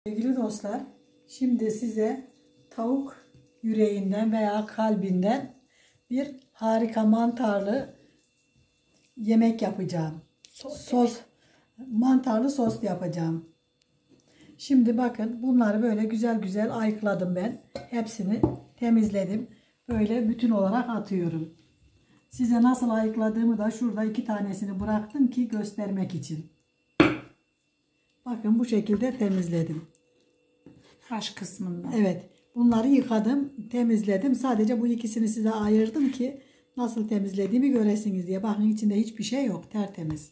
Sevgili dostlar, şimdi size tavuk yüreğinden veya kalbinden bir harika mantarlı yemek yapacağım. Mantarlı sos yapacağım. Şimdi bakın, bunları böyle güzel güzel ayıkladım ben. Hepsini temizledim. Böyle bütün olarak atıyorum. Size nasıl ayıkladığımı da şurada 2 tanesini bıraktım ki göstermek için. Bakın bu şekilde temizledim. Baş kısmından. Evet. Bunları yıkadım, temizledim. Sadece bu ikisini size ayırdım ki nasıl temizlediğimi göresiniz diye. Bakın, içinde hiçbir şey yok. Tertemiz.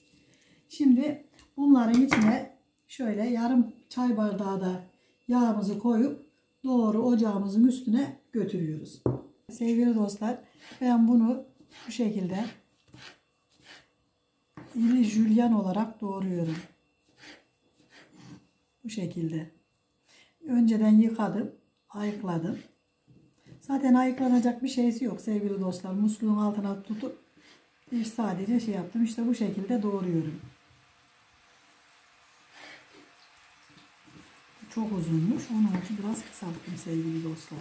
Şimdi bunların içine şöyle yarım çay bardağı da yağımızı koyup doğru ocağımızın üstüne götürüyoruz. Sevgili dostlar, ben bunu bu şekilde iri jülyen olarak doğruyorum. Bu şekilde. Önceden yıkadım, ayıkladım. Zaten ayıklanacak bir şeysi yok sevgili dostlar. Musluğun altına tutup sadece şey yaptım. İşte bu şekilde doğruyorum. Çok uzunmuş. Onun için biraz kısalttım sevgili dostlar.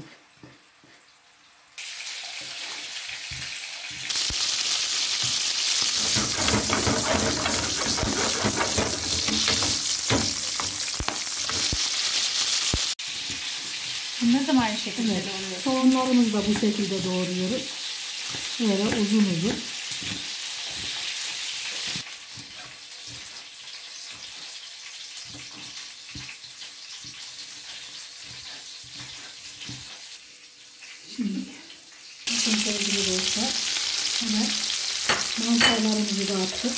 Bunlar da aynı şekilde doğruyoruz. Soğanlarımızı da bu şekilde doğruyoruz. Böyle uzun uzun. Şimdi bakın sevgili dostlar, hemen mantarlarımızı da attık.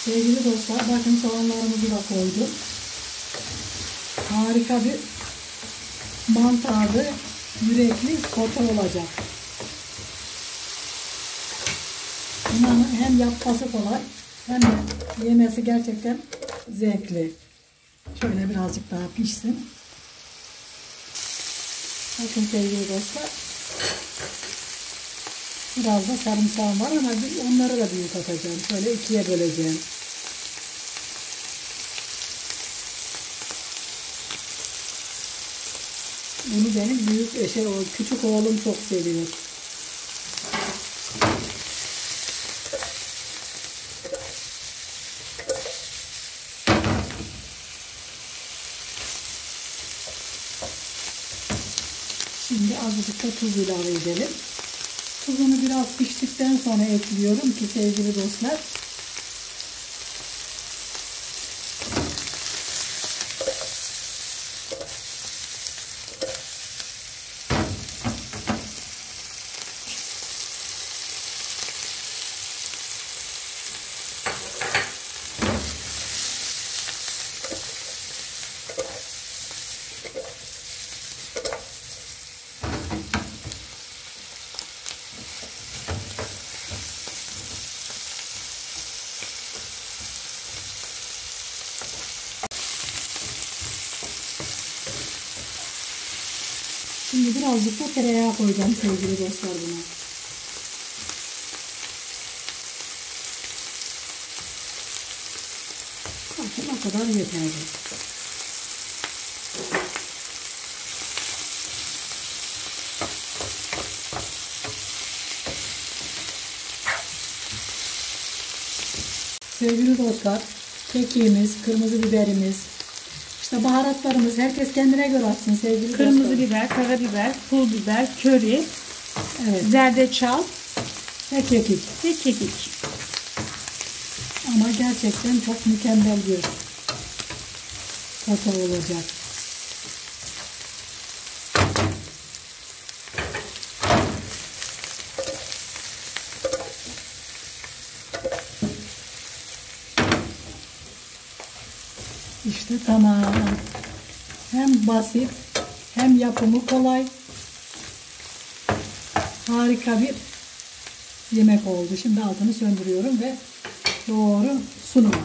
Sevgili dostlar, bakın soğanlarımızı da koydum. Harika bir mantarlı yürekli sote olacak. İnanın hem yapması kolay hem de yemesi gerçekten zevkli. Şöyle birazcık daha pişsin. Bakın sevgili dostlar, biraz da sarımsağım var ama onları da büyük atacağım. Şöyle 2'ye böleceğim. Bunu benim küçük oğlum çok seviyor. Şimdi azıcık da tuz ilave edelim. Tuzunu biraz piştikten sonra ekliyorum ki sevgili dostlar, şimdi birazcık da tereyağı koyacağım sevgili dostlar buna. Bakın o kadar yeterli. Sevgili dostlar, kekiğimiz, kırmızı biberimiz, İşte baharatlarımız herkes kendine göre atsın sevgili dostlar. Kırmızı biber, karabiber, pul biber, köri, evet, zerdeçal ve kekik. ve kekik. Ama gerçekten çok mükemmel bir sote olacak. İşte tamam. Hem basit hem yapımı kolay. Harika bir yemek oldu. Şimdi altını söndürüyorum ve doğru sunuma.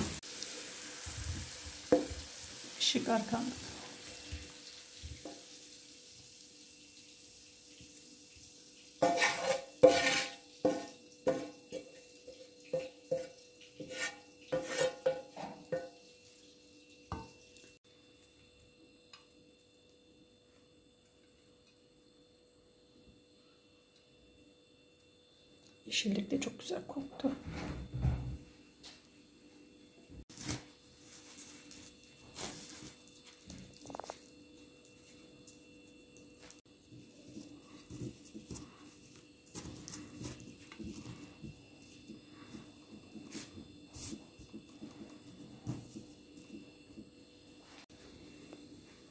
Işık arkamda. Yeşillik de çok güzel koktu.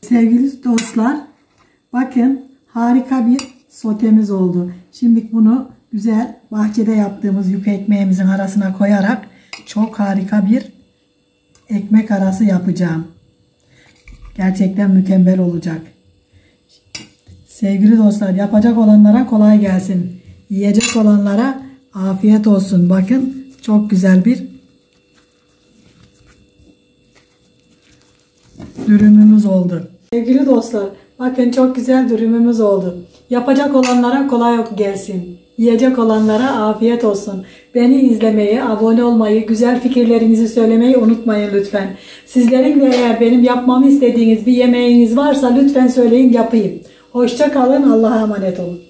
Sevgili dostlar, bakın harika bir sotemiz oldu. Şimdi bunu güzel bahçede yaptığımız yufka ekmeğimizin arasına koyarak çok harika bir ekmek arası yapacağım. Gerçekten mükemmel olacak. Sevgili dostlar, yapacak olanlara kolay gelsin. Yiyecek olanlara afiyet olsun. Bakın çok güzel bir dürümümüz oldu. Sevgili dostlar, bakın çok güzel dürümümüz oldu. Yapacak olanlara kolay gelsin. Yiyecek olanlara afiyet olsun. Beni izlemeyi, abone olmayı, güzel fikirlerinizi söylemeyi unutmayın lütfen. Sizlerin de eğer benim yapmamı istediğiniz bir yemeğiniz varsa lütfen söyleyin, yapayım. Hoşça kalın, Allah'a emanet olun.